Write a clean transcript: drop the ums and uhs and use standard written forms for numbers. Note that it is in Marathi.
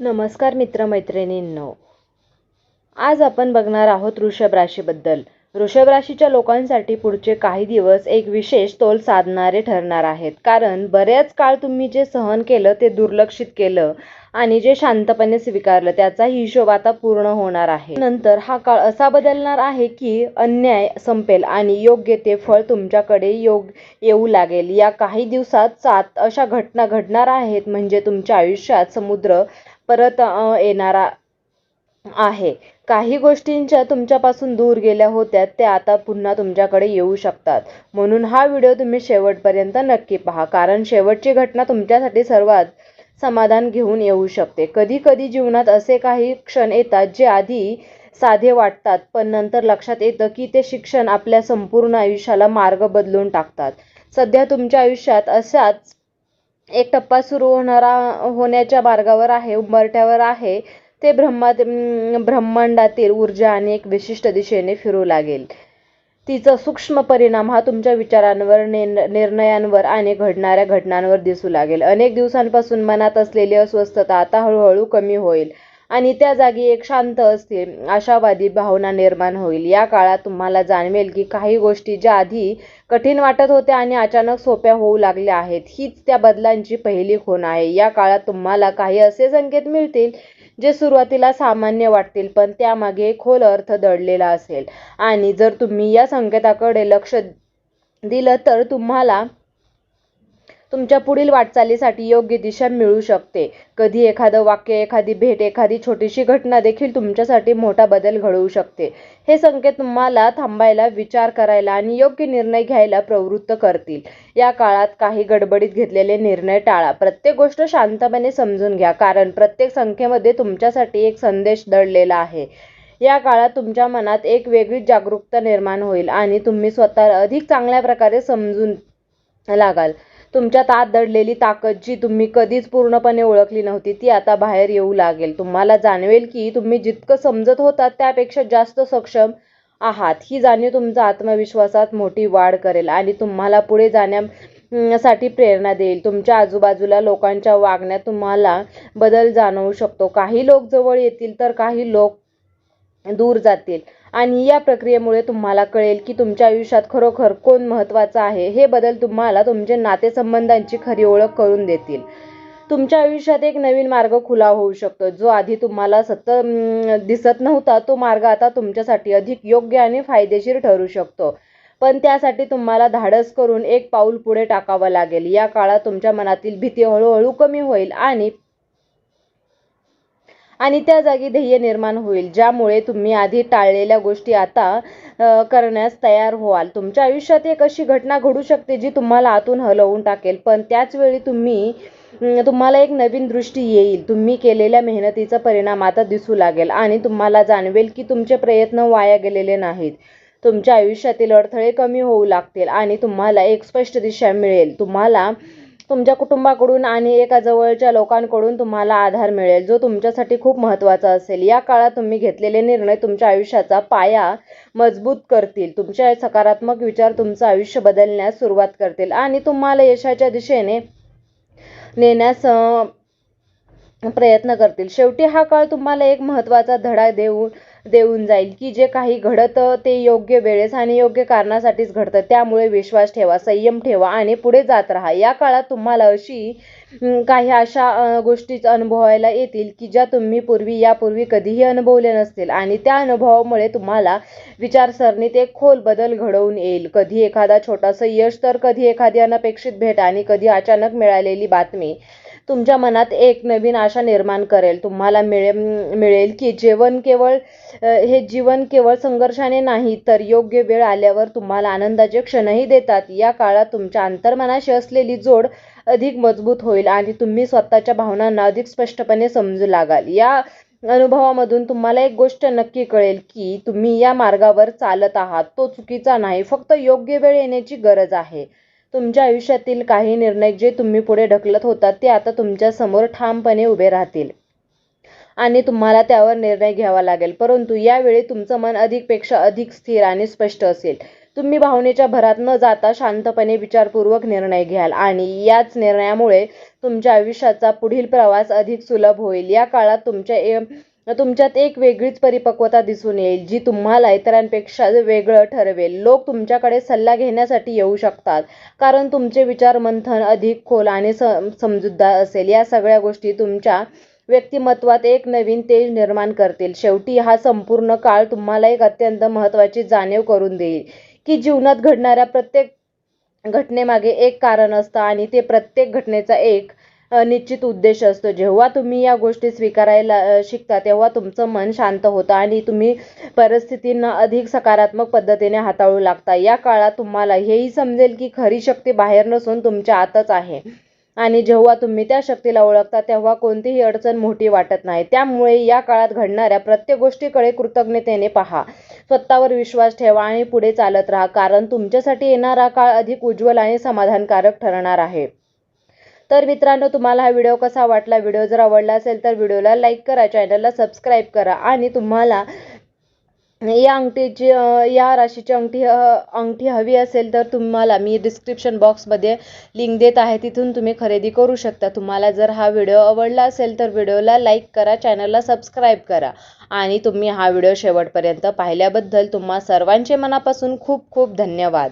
नमस्कार मित्रमैत्रिणींनो. आज आपण बघणार आहोत वृषभ राशीबद्दल. वृषभ राशीच्या लोकांसाठी पुढचे काही दिवस एक विशेष तोल साधणारे ठरणार आहेत. कारण बरेच काळ तुम्ही जे सहन केलं ते दुर्लक्षित केलं आणि जे शांतपणे स्वीकारलं त्याचा हिशोब आता पूर्ण होणार आहे. नंतर हा काळ असा बदलणार आहे की अन्याय संपेल आणि योग्य ते फळ तुमच्याकडे येऊ लागेल. या काही दिवसात 7 अशा घटना घडणार आहेत म्हणजे तुमच्या आयुष्यात समुद्र परत येणारा आहे. काही गोष्टींच्या तुमच्यापासून दूर गेल्या होत्या त्या आता पुन्हा तुमच्याकडे येऊ शकतात. म्हणून हा व्हिडिओ तुम्ही शेवटपर्यंत नक्की पहा, कारण शेवटची घटना तुमच्यासाठी सर्वात समाधान घेऊन येऊ शकते. कधी कधी जीवनात असे काही क्षण येतात जे आधी साधे वाटतात, पण नंतर लक्षात येतं की ते शिक्षण आपल्या संपूर्ण आयुष्याला मार्ग बदलून टाकतात. सध्या तुमच्या आयुष्यात असाच एक टप्पा सुरू होण्याच्या मार्गावर आहे, उंबरठ्यावर आहे. ते ब्रह्मांडातील ऊर्जा आणि एक विशिष्ट दिशेने फिरू लागेल. तिचा सूक्ष्म परिणाम हा तुमच्या विचारांवर, निर्णयांवर आणि घडणाऱ्या घटनांवर दिसू लागेल. अनेक दिवसांपासून मनात असलेली अस्वस्थता आता हळूहळू कमी होईल आणि त्या जागी एक शांत अस्थिर, आशावादी भावना निर्माण होईल. या काळात तुम्हाला जाणवेल की काही गोष्टी ज्या आधी कठीण वाटत होत्या आणि अचानक सोप्या होऊ लागल्या आहेत. हीच त्या बदलांची पहिली खूण आहे. या काळात तुम्हाला काही असे संकेत मिळतील जे सुरुवातीला सामान्य वाटतील, पण त्यामागे एक खोल अर्थ दडलेला असेल. आणि जर तुम्ही या संकेताकडे लक्ष दिलं तर तुम्हाला तुमच्या पुढील वाटचालीसाठी योग्य दिशा मिळू शकते. कधी एखादं वाक्य, एखादी भेट, एखादी छोटीशी घटना देखील तुमच्यासाठी मोठा बदल घडवू शकते. हे संकेत तुम्हाला थांबायला, विचार करायला आणि योग्य निर्णय घ्यायला प्रवृत्त करतील. या काळात काही गडबडीत घेतलेले निर्णय टाळा. प्रत्येक गोष्ट शांतपणे समजून घ्या, कारण प्रत्येक संख्येमध्ये तुमच्यासाठी एक संदेश दडलेला आहे. या काळात तुमच्या मनात एक वेगळीच जागरूकता निर्माण होईल आणि तुम्ही स्वतःला अधिक चांगल्या प्रकारे समजून लागाल. तुमच्यात आत दडलेली ताकद जी तुम्ही कधीच पूर्णपणे ओळखली नव्हती ती आता बाहेर येऊ लागेल. तुम्हाला जाणवेल की तुम्ही जितकं समजत होता त्यापेक्षा जास्त सक्षम आहात. ही जाणीव तुमच्या आत्मविश्वासात मोठी वाढ करेल आणि तुम्हाला पुढे जाण्यासाठी प्रेरणा देईल. तुमच्या आजूबाजूला लोकांच्या वागण्यात तुम्हाला बदल जाणवू शकतो. काही लोक जवळ येतील तर काही लोक दूर जातील आणि या प्रक्रियेमुळे तुम्हाला कळेल की तुमच्या आयुष्यात खरोखर कोण महत्त्वाचं आहे. हे बदल तुम्हाला तुमच्या नातेसंबंधांची खरी ओळख करून देतील. तुमच्या आयुष्यात एक नवीन मार्ग खुला होऊ शकतो. जो आधी तुम्हाला दिसत नव्हता तो मार्ग आता तुमच्यासाठी अधिक योग्य आणि फायदेशीर ठरू शकतो. पण त्यासाठी तुम्हाला धाडस करून एक पाऊल पुढे टाकावं लागेल. या काळात तुमच्या मनातील भीती हळूहळू कमी होईल आणि त्या जागी ध्येय निर्माण होईल, ज्यामुळे तुम्ही आधी टाळलेल्या गोष्टी आता करण्यास तयार व्हाल. तुमच्या आयुष्यात एक अशी घटना घडू शकते जी तुम्हाला आतून हलवून टाकेल, पण त्याच वेळी तुम्हाला एक नवीन दृष्टी येईल. तुम्ही केलेल्या मेहनतीचा परिणाम आता दिसू लागेल आणि तुम्हाला जाणवेल की तुमचे प्रयत्न वाया गेलेले नाहीत. तुमच्या आयुष्यातील अडथळे कमी होऊ लागतील आणि तुम्हाला एक स्पष्ट दिशा मिळेल. तुम्हाला तुमच्या कुटुंबाकडून आणि एका जवळच्या लोकांकडून तुम्हाला आधार मिळेल, जो तुमच्यासाठी खूप महत्त्वाचा असेल. या काळात तुम्ही घेतलेले निर्णय तुमच्या आयुष्याचा पाया मजबूत करतील. तुमचे सकारात्मक विचार तुमचं आयुष्य बदलण्यास सुरुवात करतील आणि तुम्हाला यशाच्या दिशेने नेण्यास प्रयत्न करतील. शेवटी हा काळ तुम्हाला एक महत्त्वाचा धडा देऊन जाईल की जे काही घडतं ते योग्य वेळेस आणि योग्य कारणासाठीच घडतं. त्यामुळे विश्वास ठेवा, संयम ठेवा आणि पुढे जात राहा. या काळात तुम्हाला काही अशा गोष्टी अनुभवायला येतील की ज्या तुम्ही यापूर्वी कधीही अनुभवले नसतील आणि त्या अनुभवामुळे तुम्हाला विचारसरणीत एक खोल बदल घडवून येईल. कधी एखादा छोटासा यश, तर कधी एखादी अनपेक्षित भेट आणि कधी अचानक मिळालेली बातमी तुमच्या मनात एक नवीन आशा निर्माण करेल. तुम्हाला मिळेल की हे जीवन केवळ संघर्षाने नाही तर योग्य वेळ आल्यावर तुम्हाला आनंदाचे क्षणही देतात. या काळात तुमच्या अंतर्मनाशी असलेली जोड अधिक मजबूत होईल आणि तुम्ही स्वतःच्या भावनांना अधिक स्पष्टपणे समजू लागाल. या अनुभवामधून तुम्हाला एक गोष्ट नक्की कळेल की तुम्ही या मार्गावर चालत आहात तो चुकीचा नाही, फक्त योग्य वेळ येण्याची गरज आहे. तुमच्या आयुष्यातील काही निर्णय जे तुम्ही पुढे ढकलत होता ते आता तुमच्या समोर ठामपणे उभे राहतील आणि तुम्हाला त्यावर निर्णय घ्यावा लागेल. परंतु यावेळी तुमचं मन अधिक स्थिर आणि स्पष्ट असेल. तुम्ही भावनेच्या भरात न जाता शांतपणे विचारपूर्वक निर्णय घ्याल आणि याच निर्णयामुळे तुमच्या आयुष्याचा पुढील प्रवास अधिक सुलभ होईल. या काळात तुमच्यात एक वेगळीच परिपक्वता दिसून येईल, जी तुम्हाला इतरांपेक्षा वेगळं ठरवेल. लोक तुमच्याकडे सल्ला घेण्यासाठी येऊ शकतात, कारण तुमचे विचार मंथन अधिक खोल आणि समजूतदार असेल. या सगळ्या गोष्टी तुमच्या व्यक्तिमत्वात एक नवीन तेज निर्माण करतील. शेवटी हा संपूर्ण काळ तुम्हाला एक अत्यंत महत्त्वाची जाणीव करून देईल, की जीवनात घडणाऱ्या प्रत्येक घटनेमागे एक कारण असतं आणि ते प्रत्येक घटनेचा एक निश्चित उद्देश असतो. जेव्हा तुम्ही या गोष्टी स्वीकारायला शिकता, तेव्हा तुमचं मन शांत होतं आणि तुम्ही परिस्थितींना अधिक सकारात्मक पद्धतीने हाताळू लागता. या काळात तुम्हाला हेही समजेल की खरी शक्ती बाहेर नसून तुमच्या आतच आहे आणि जेव्हा तुम्ही त्या शक्तीला ओळखता, तेव्हा कोणतीही अडचण मोठी वाटत नाही. त्यामुळे या काळात घडणाऱ्या प्रत्येक गोष्टीकडे कृतज्ञतेने पहा, स्वतःवर विश्वास ठेवा आणि पुढे चालत राहा, कारण तुमच्यासाठी येणारा काळ अधिक उज्ज्वल आणि समाधानकारक ठरणार आहे. तर मित्रांनो, तुम्हाला हा व्हिडिओ कसा वाटला? व्हिडिओ जर आवडला असेल तर व्हिडिओला लाईक करा, चॅनलला सबस्क्राईब करा आणि तुम्हाला या राशीची अंगठी हवी असेल तर तुम्हाला मी डिस्क्रिप्शन बॉक्समध्ये लिंक देत आहे, तिथून तुम्ही खरेदी करू शकता. तुम्हाला जर हा व्हिडिओ आवडला असेल तर व्हिडिओला लाईक करा, चॅनलला सबस्क्राईब करा आणि तुम्ही हा व्हिडिओ शेवटपर्यंत पाहिल्याबद्दल तुम्हा सर्वांचे मनापासून खूप खूप धन्यवाद.